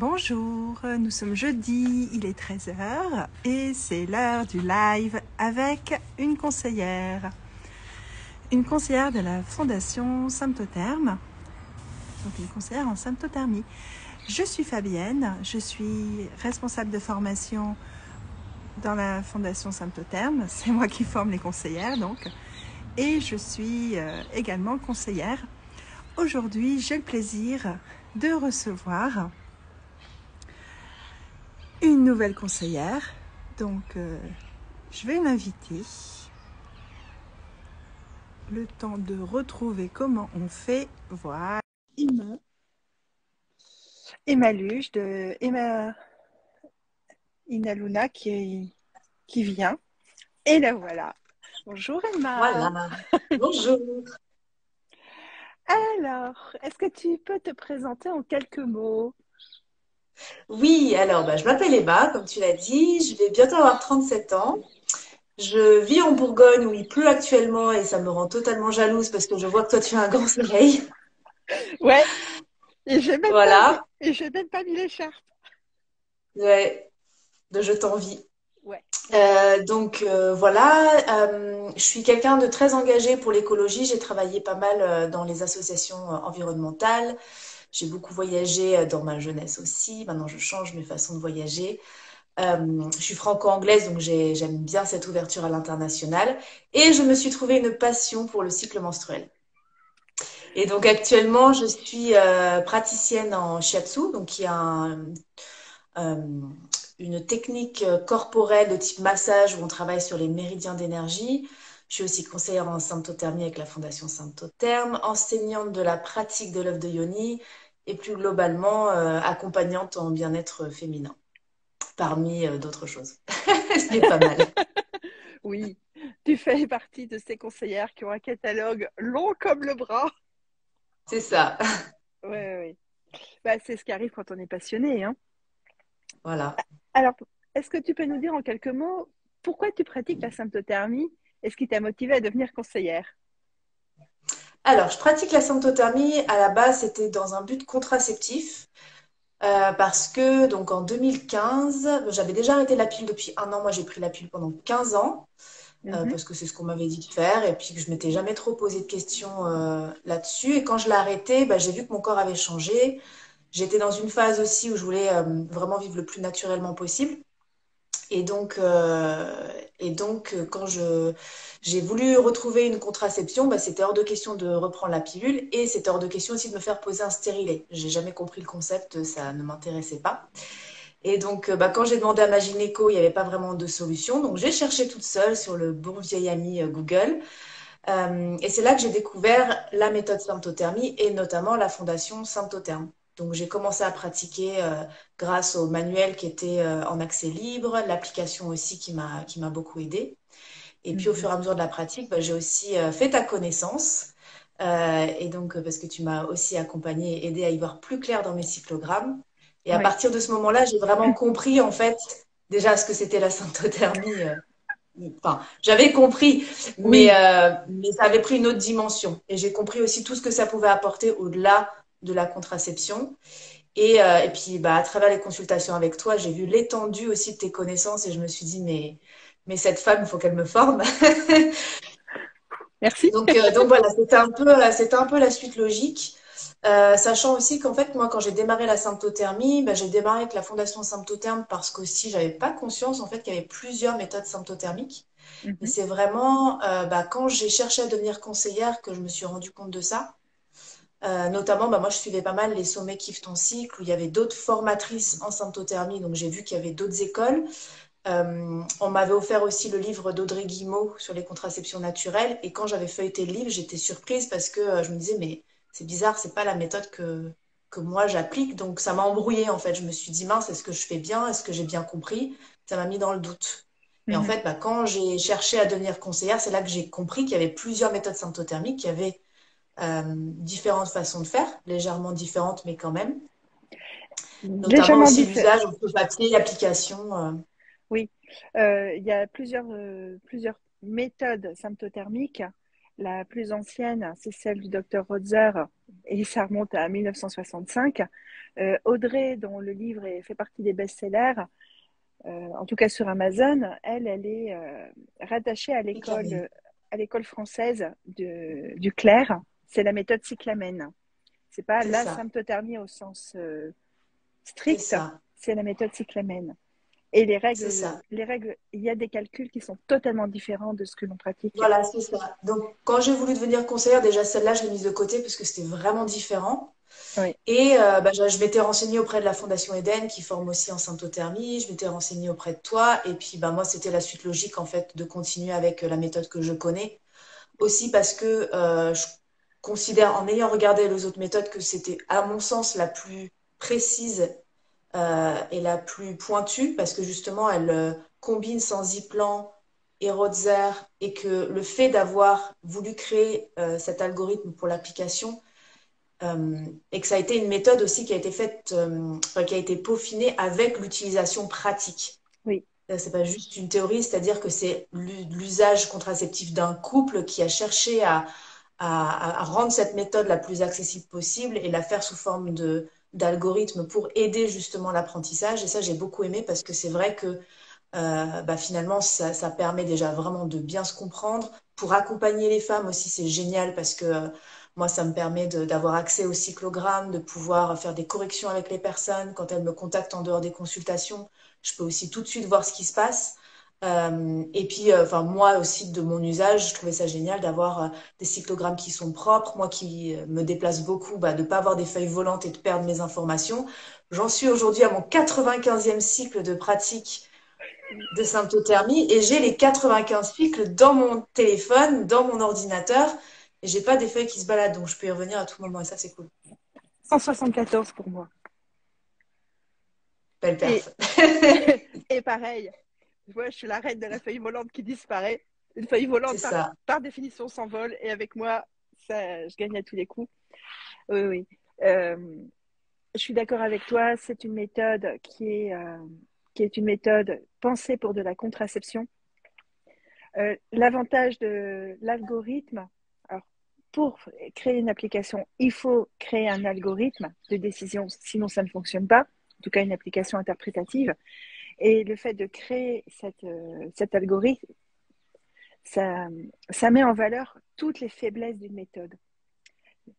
Bonjour, nous sommes jeudi, il est 13 heures et c'est l'heure du live avec une conseillère. Une conseillère de la Fondation Symptotherme, donc une conseillère en symptothermie. Je suis Fabienne, je suis responsable de formation dans la Fondation Symptotherme, c'est moi qui forme les conseillères donc, et je suis également conseillère. Aujourd'hui, j'ai le plaisir de recevoir une nouvelle conseillère, donc je vais l'inviter. Le temps de retrouver comment on fait. Voilà. Emma Luge de Emma Inaluna qui vient. Et la voilà. Bonjour Emma. Voilà, bonjour. Alors, est-ce que tu peux te présenter en quelques mots? Oui, alors je m'appelle Emma, comme tu l'as dit, je vais bientôt avoir 37 ans. Je vis en Bourgogne où il pleut actuellement et ça me rend totalement jalouse parce que je vois que toi tu as un grand soleil. Ouais, et j'ai même pas mis, Voilà, et j'ai même pas mis l'écharpe. ouais, je t'envie. Ouais. Voilà, je suis quelqu'un de très engagé pour l'écologie. J'ai travaillé pas mal dans les associations environnementales. J'ai beaucoup voyagé dans ma jeunesse aussi. Maintenant, je change mes façons de voyager. Je suis franco-anglaise, donc j'aime bien cette ouverture à l'international. Et je me suis trouvé une passion pour le cycle menstruel. Et donc actuellement, je suis praticienne en shiatsu, donc qui est euh, une technique corporelle de type massage où on travaille sur les méridiens d'énergie. Je suis aussi conseillère en symptothermie avec la Fondation Symptotherme, enseignante de la pratique de l'œuf de yoni et plus globalement accompagnante en bien-être féminin, parmi d'autres choses. Ce qui est pas mal. Oui, tu fais partie de ces conseillères qui ont un catalogue long comme le bras. C'est ça. Ouais, ouais, ouais. Bah, c'est ce qui arrive quand on est passionné, hein. Voilà. Alors, est-ce que tu peux nous dire en quelques mots pourquoi tu pratiques la symptothermie et ce qui t'a motivé à devenir conseillère? Alors, je pratique la symptothermie. À la base, c'était dans un but contraceptif. Parce que, donc, en 2015, j'avais déjà arrêté la pilule depuis un an. Moi, j'ai pris la pilule pendant 15 ans, Mhm, parce que c'est ce qu'on m'avait dit de faire. Et puis, que je m'étais jamais trop posé de questions là-dessus. Et quand je l'ai arrêté, j'ai vu que mon corps avait changé. J'étais dans une phase aussi où je voulais vraiment vivre le plus naturellement possible. Et donc, quand j'ai voulu retrouver une contraception, c'était hors de question de reprendre la pilule et c'était hors de question aussi de me faire poser un stérilet. J'ai jamais compris le concept, ça ne m'intéressait pas. Et donc, quand j'ai demandé à ma gynéco, il n'y avait pas vraiment de solution. Donc, j'ai cherché toute seule sur le bon vieil ami Google. Et c'est là que j'ai découvert la méthode symptothermie et notamment la fondation Symptotherme. Donc j'ai commencé à pratiquer grâce au manuel qui était en accès libre, l'application aussi qui m'a beaucoup aidée. Et puis au mhm. fur et à mesure de la pratique, j'ai aussi fait ta connaissance. Et donc parce que tu m'as aussi accompagnée et aidé à y voir plus clair dans mes cyclogrammes. Et à Oui, partir de ce moment-là, j'ai vraiment compris en fait déjà ce que c'était la symptothermie. Enfin, j'avais compris, oui, mais ça avait pris une autre dimension. Et j'ai compris aussi tout ce que ça pouvait apporter au-delà de la contraception. Et puis, à travers les consultations avec toi, j'ai vu l'étendue aussi de tes connaissances et je me suis dit, mais cette femme, il faut qu'elle me forme. merci. Donc voilà, c'était un peu la suite logique. Sachant aussi qu'en fait, moi, quand j'ai démarré la symptothermie, j'ai démarré avec la Fondation Symptotherme parce qu'aussi, j'avais pas conscience en fait qu'il y avait plusieurs méthodes symptothermiques. Et Mhm, c'est vraiment quand j'ai cherché à devenir conseillère que je me suis rendu compte de ça. Notamment, moi, je suivais pas mal les sommets Kiffe ton cycle, où il y avait d'autres formatrices en symptothermie, donc j'ai vu qu'il y avait d'autres écoles. On m'avait offert aussi le livre d'Audrey Guimot sur les contraceptions naturelles, et quand j'avais feuilleté le livre, j'étais surprise parce que je me disais, mais c'est bizarre, c'est pas la méthode que moi j'applique, donc ça m'a embrouillée en fait. Je me suis dit, mince, est-ce que je fais bien? Est-ce que j'ai bien compris? Ça m'a mis dans le doute. Et en mhm. fait, quand j'ai cherché à devenir conseillère, c'est là que j'ai compris qu'il y avait plusieurs méthodes symptothermiques, qu'il y avait différentes façons de faire, légèrement différentes, mais quand même. Notamment Légèrement aussi différent. l'usage au papier, l'application. Oui, il y a plusieurs méthodes symptothermiques. La plus ancienne, c'est celle du docteur Rotzer, et ça remonte à 1965. Audrey, dont le livre fait partie des best-sellers, en tout cas sur Amazon, elle est rattachée Cyclamène. à l'école française du Clair. C'est la méthode cyclamène. C'est pas C'est la ça, symptothermie au sens c'est strict, ça, c'est la méthode cyclamène. Et c'est ça. il y a des calculs qui sont totalement différents de ce que l'on pratique. Voilà, c'est ça. Donc, quand j'ai voulu devenir conseillère, déjà celle-là, je l'ai mise de côté parce que c'était vraiment différent. Oui, Et je m'étais renseignée auprès de la Fondation Eden qui forme aussi en symptothermie. Je m'étais renseignée auprès de toi. Et puis, moi, c'était la suite logique, en fait, de continuer avec la méthode que je connais. Aussi parce que je considère, en ayant regardé les autres méthodes, que c'était, à mon sens, la plus précise et la plus pointue parce que justement, elle combine Senziplan et Rotzer et que le fait d'avoir voulu créer cet algorithme pour l'application et que ça a été une méthode aussi qui a été faite, qui a été peaufinée avec l'utilisation pratique. oui, C'est pas juste une théorie, c'est-à-dire que c'est l'usage contraceptif d'un couple qui a cherché à rendre cette méthode la plus accessible possible et la faire sous forme d'algorithme pour aider justement l'apprentissage. Et ça, j'ai beaucoup aimé parce que c'est vrai que finalement, ça permet déjà vraiment de bien se comprendre. Pour accompagner les femmes aussi, c'est génial parce que moi, ça me permet d'avoir accès au cyclogramme, de pouvoir faire des corrections avec les personnes. Quand elles me contactent en dehors des consultations, je peux aussi tout de suite voir ce qui se passe. Et puis, moi aussi, de mon usage, je trouvais ça génial d'avoir des cyclogrammes qui sont propres. Moi qui me déplace beaucoup, de ne pas avoir des feuilles volantes et de perdre mes informations. J'en suis aujourd'hui à mon 95e cycle de pratique de symptothermie et j'ai les 95 cycles dans mon téléphone, dans mon ordinateur et j'ai pas des feuilles qui se baladent donc je peux y revenir à tout moment et ça c'est cool. 174 pour moi. Belle Et, perf. et pareil, je suis la reine de la feuille volante qui disparaît. Une feuille volante, C'est ça. par définition, s'envole. Et avec moi, ça, je gagne à tous les coups. Oui, oui. Euh, je suis d'accord avec toi. C'est une méthode qui est une méthode pensée pour de la contraception. L'avantage de l'algorithme, alors, pour créer une application, il faut créer un algorithme de décision, sinon ça ne fonctionne pas. En tout cas, une application interprétative. Et le fait de créer cet algorithme, ça, ça met en valeur toutes les faiblesses d'une méthode.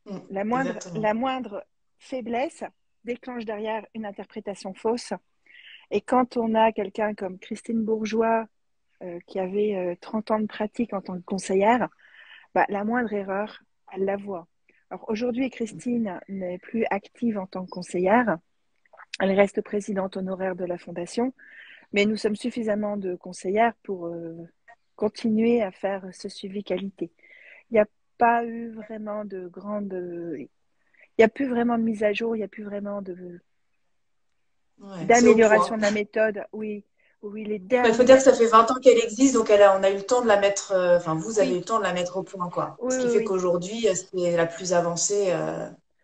Exactement. La moindre faiblesse déclenche derrière une interprétation fausse. Et quand on a quelqu'un comme Christine Bourgeois, qui avait 30 ans de pratique en tant que conseillère, la moindre erreur, elle la voit. Alors aujourd'hui, Christine n'est plus active en tant que conseillère. Elle reste présidente honoraire de la fondation, mais nous sommes suffisamment de conseillères pour continuer à faire ce suivi qualité. Il n'y a pas eu vraiment de grande... Il n'y a plus vraiment de mise à jour, il n'y a plus vraiment Ouais, c'est au d'amélioration point. de la méthode. Oui, oui, les Il faut dire derniers... que ça fait 20 ans qu'elle existe, donc on a eu le temps de la mettre, vous avez eu Oui, le temps de la mettre au point, quoi. oui, Ce qui oui, fait oui. qu'aujourd'hui, c'est la plus avancée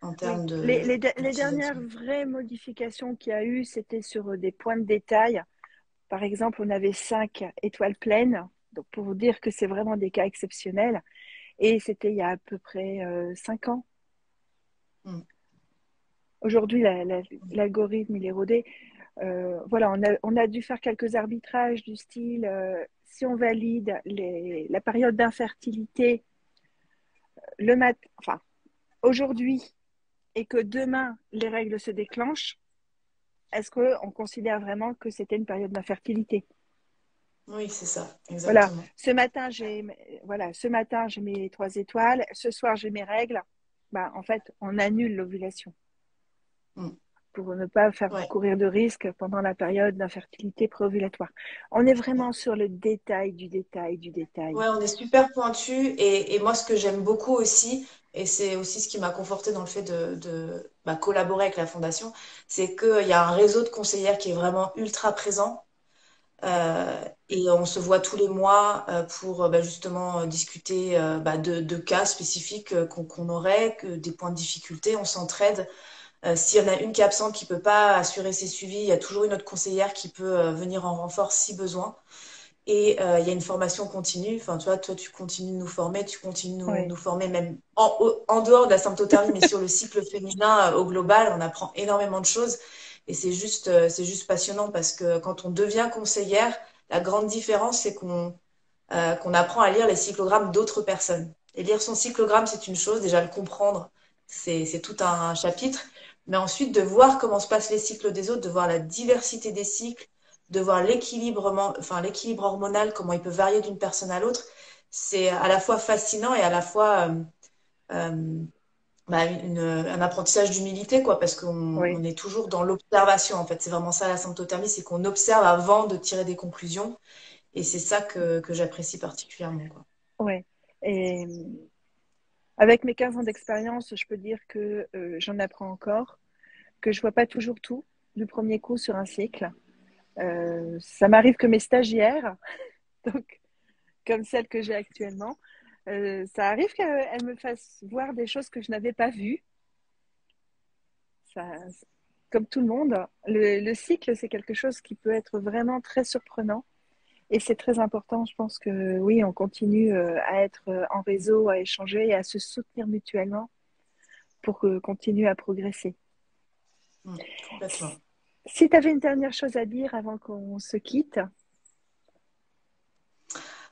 en Oui, termes les dernières d'utilisation. vraies modifications qu'il y a eu, c'était sur des points de détail. Par exemple, on avait 5 étoiles pleines, donc pour vous dire que c'est vraiment des cas exceptionnels. Et c'était il y a à peu près 5 ans. Mm. Aujourd'hui, l'algorithme, il est rodé. Voilà, on a dû faire quelques arbitrages du style, si on valide la période d'infertilité enfin, aujourd'hui et que demain, les règles se déclenchent, est-ce qu'on considère vraiment que c'était une période d'infertilité? Oui, c'est ça, Voilà, exactement. ce matin, j'ai mes 3 étoiles, ce soir, j'ai mes règles. En fait, on annule l'ovulation Mm. pour ne pas faire Ouais. courir de risques pendant la période d'infertilité préovulatoire. On est vraiment sur le détail du détail du détail. Ouais, on est super pointu et moi ce que j'aime beaucoup aussi, et c'est aussi ce qui m'a conforté dans le fait de collaborer avec la fondation, c'est qu'il y a un réseau de conseillères qui est vraiment ultra présent et on se voit tous les mois pour justement discuter de cas spécifiques qu'on aurait, des points de difficulté, on s'entraide. S'il y en a une qui est absente, qui peut pas assurer ses suivis, il y a toujours une autre conseillère qui peut venir en renfort si besoin. Et il y a une formation continue. Enfin, tu vois, toi, tu continues de nous former, tu continues de Oui, nous former même en dehors de la symptothermie, mais sur le cycle féminin au global, on apprend énormément de choses. Et c'est juste passionnant parce que quand on devient conseillère, la grande différence, c'est qu'on apprend à lire les cyclogrammes d'autres personnes. Et lire son cyclogramme, c'est une chose, déjà le comprendre, c'est tout un chapitre. Mais ensuite, de voir comment se passent les cycles des autres, de voir la diversité des cycles, de voir l'équilibre hormonal, comment il peut varier d'une personne à l'autre, c'est à la fois fascinant et à la fois euh, un apprentissage d'humilité, quoi, parce oui, on est toujours dans l'observation, en fait. C'est vraiment ça la symptothermie, c'est qu'on observe avant de tirer des conclusions. Et c'est ça que j'apprécie particulièrement, quoi. oui. Et avec mes 15 ans d'expérience, je peux dire que j'en apprends encore, que je vois pas toujours tout du premier coup sur un cycle. Ça m'arrive que mes stagiaires, donc comme celle que j'ai actuellement, ça arrive qu'elles me fassent voir des choses que je n'avais pas vues. Ça, comme tout le monde, le cycle, c'est quelque chose qui peut être vraiment très surprenant. Et c'est très important, je pense que oui, on continue à être en réseau, à échanger et à se soutenir mutuellement pour continuer à progresser. Complètement. Si tu avais une dernière chose à dire avant qu'on se quitte,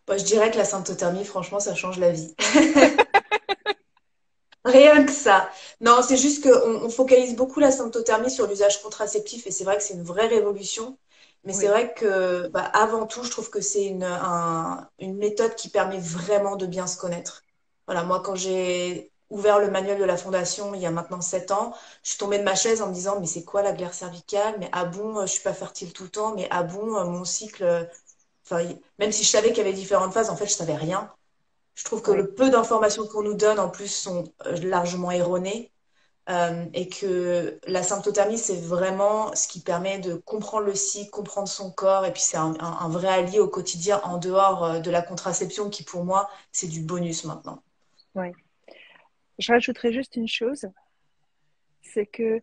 Moi, je dirais que la symptothermie, franchement, ça change la vie. Rien que ça. Non, c'est juste qu'on on focalise beaucoup la symptothermie sur l'usage contraceptif et c'est vrai que c'est une vraie révolution. Mais c'est oui, vrai que, bah, avant tout, je trouve que c'est une méthode qui permet vraiment de bien se connaître. Voilà, moi, quand j'ai ouvert le manuel de la Fondation il y a maintenant 7 ans, je suis tombée de ma chaise en me disant, mais c'est quoi la glaire cervicale? Mais ah bon, je suis pas fertile tout le temps? Mais ah bon, mon cycle, enfin, même si je savais qu'il y avait différentes phases, en fait, je savais rien. Je trouve que oui, le peu d'informations qu'on nous donne, en plus, sont largement erronées. Et que la symptothermie, c'est vraiment ce qui permet de comprendre le cycle, comprendre son corps. Et puis, c'est un vrai allié au quotidien en dehors de la contraception qui, pour moi, c'est du bonus maintenant. oui. Je rajouterai juste une chose, c'est que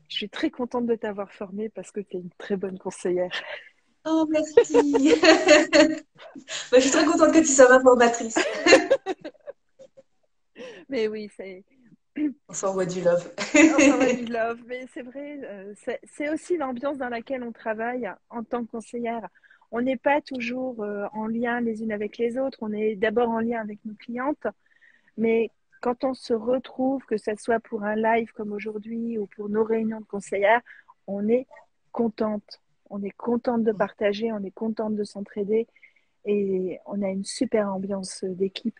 je suis très contente de t'avoir formée parce que tu es une très bonne conseillère. Oh, merci. Bah, je suis très contente que tu sois ma formatrice. Mais oui, c'est On s'envoie du love. on s'en va du love, mais c'est vrai, c'est aussi l'ambiance dans laquelle on travaille en tant que conseillère. On n'est pas toujours en lien les unes avec les autres, on est d'abord en lien avec nos clientes, mais quand on se retrouve, que ce soit pour un live comme aujourd'hui ou pour nos réunions de conseillères, on est contente. On est contente de partager, on est contente de s'entraider et on a une super ambiance d'équipe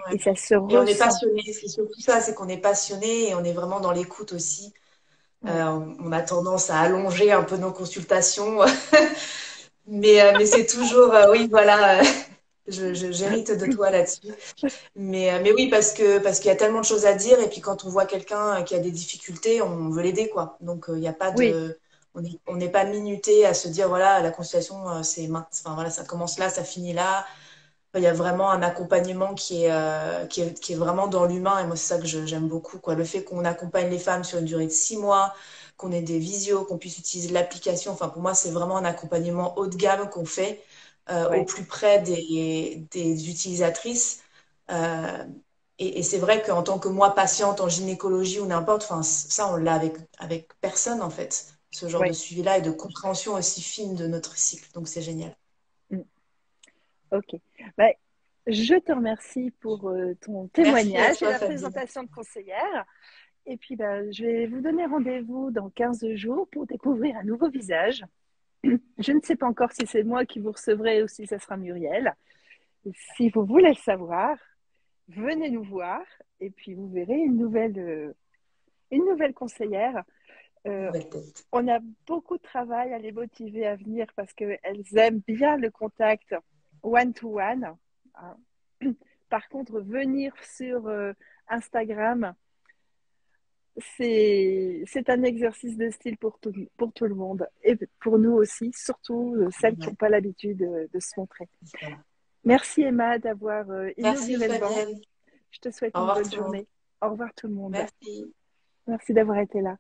et Ouais. ça se Et on est ressent. passionné. C'est surtout ça, c'est qu'on est passionné et on est vraiment dans l'écoute aussi. Oui, On a tendance à allonger un peu nos consultations, mais c'est toujours, oui, voilà, j'hérite de toi là-dessus. Mais oui, parce qu'il y a tellement de choses à dire, et puis quand on voit quelqu'un qui a des difficultés, on veut l'aider, quoi. Donc il n'y a pas oui, de, on n'est pas minuté à se dire, voilà, la consultation, enfin voilà, ça commence là, ça finit là. Il y a vraiment un accompagnement qui est vraiment dans l'humain, et moi c'est ça que j'aime beaucoup, quoi. Le fait qu'on accompagne les femmes sur une durée de 6 mois, qu'on ait des visios, qu'on puisse utiliser l'application. Enfin, pour moi, c'est vraiment un accompagnement haut de gamme qu'on fait au oui, plus près des utilisatrices. Euh, et c'est vrai qu'en tant que moi, patiente en gynécologie ou n'importe, enfin, ça, on l'a avec personne, en fait, ce genre de oui. suivi-là et de compréhension aussi fine de notre cycle. Donc, c'est génial. Mm. Ok. Bah, je te remercie pour ton Merci à témoignage et toi, la Fabienne. présentation de conseillère. Et puis, bah, je vais vous donner rendez-vous dans 15 jours pour découvrir un nouveau visage. Je ne sais pas encore si c'est moi qui vous recevrai ou si ça sera Muriel. Si vous voulez le savoir, venez nous voir et puis vous verrez une nouvelle conseillère. Euh, Nouvelle tête. on a beaucoup de travail à les motiver à venir parce qu'elles aiment bien le contact one-to-one. Hein. Par contre, venir sur Instagram, c'est un exercice de style pour tout le monde et pour nous aussi, surtout celles qui Ouais, n'ont pas l'habitude de se montrer. c'est ça. Merci Emma d'avoir Merci, inauguré le banc. Fabienne. Je te souhaite Au une revoir bonne tout le monde. journée. Au revoir tout le monde. Merci. Merci d'avoir été là.